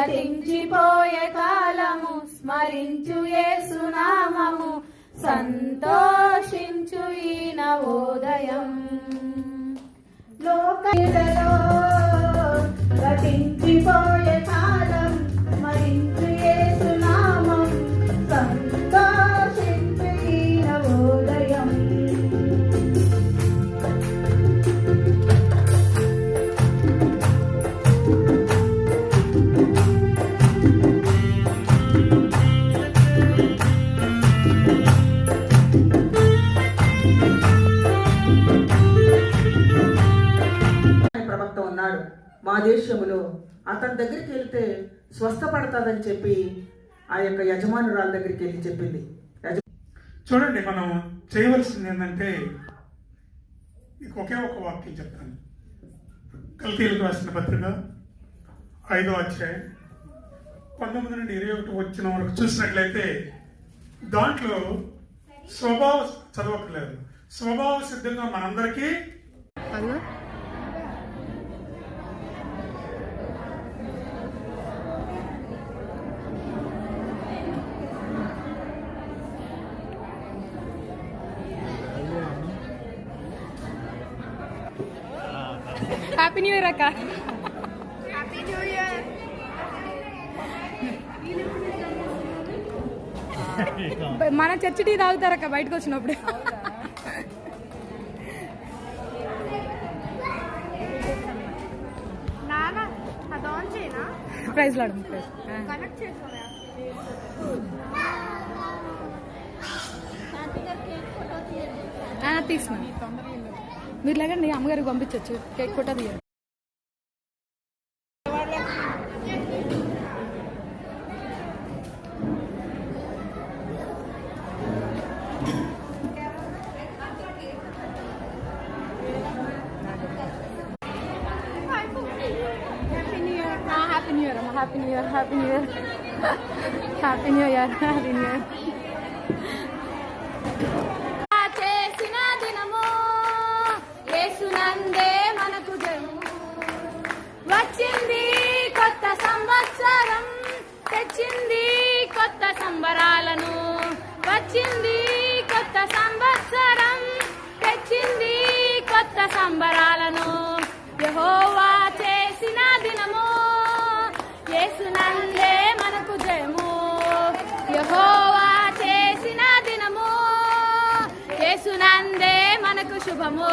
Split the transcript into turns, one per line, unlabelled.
గతించిపోయే కాలము స్మరించు యేసునామము సంతోషించు ఈ నవోదయం లోకములో గతించిపోయే కాలం స్మరించు యేసునామం సంతోషించు ఈ నవోదయం
మా దేశంలో అతని దగ్గరికి వెళ్తే స్వస్థపడతాదని చెప్పి ఆ యొక్క యజమానురాల దగ్గరికి వెళ్ళి చెప్పింది.
చూడండి, మనం చేయవలసింది ఏంటంటే మీకు ఒకే ఒక వాక్యం చెప్తాను. గలతీయులకు రాసిన పత్రిక 5వ అధ్యాయం 19 నుండి 21 వచ్చిన వరకు చూసినట్లయితే దాంట్లో చదవట్లేదు, స్వభావ సిద్ధంగా మనందరికీ
హ్యాపీ న్యూ ఇయర్ అక్క.
Happy new year.
మన చర్చి టీ తాగుతారక్క బయటకు వచ్చినప్పుడు. ప్రైజ్ లాడు తీసుకున్నా మీరు లేకండి, అమ్మగారికి పంపించవచ్చు. కేక్ ఫోటో తీయండి. హ్యాపీ న్యూ ఇయర్ అమ్మ, happy new year, happy new year, happy new year, happy new year.
వచ్చింది కొత్త సంవత్సరం, తెచ్చింది కొత్త సంబరాలను. వచ్చింది కొత్త సంవత్సరం, తెచ్చింది కొత్త సంబరాలను. యెహోవా చేసిన దినము, యేసునందే మనకు జయము. యెహోవా చేసిన దినము, యేసునందే మనకు శుభము.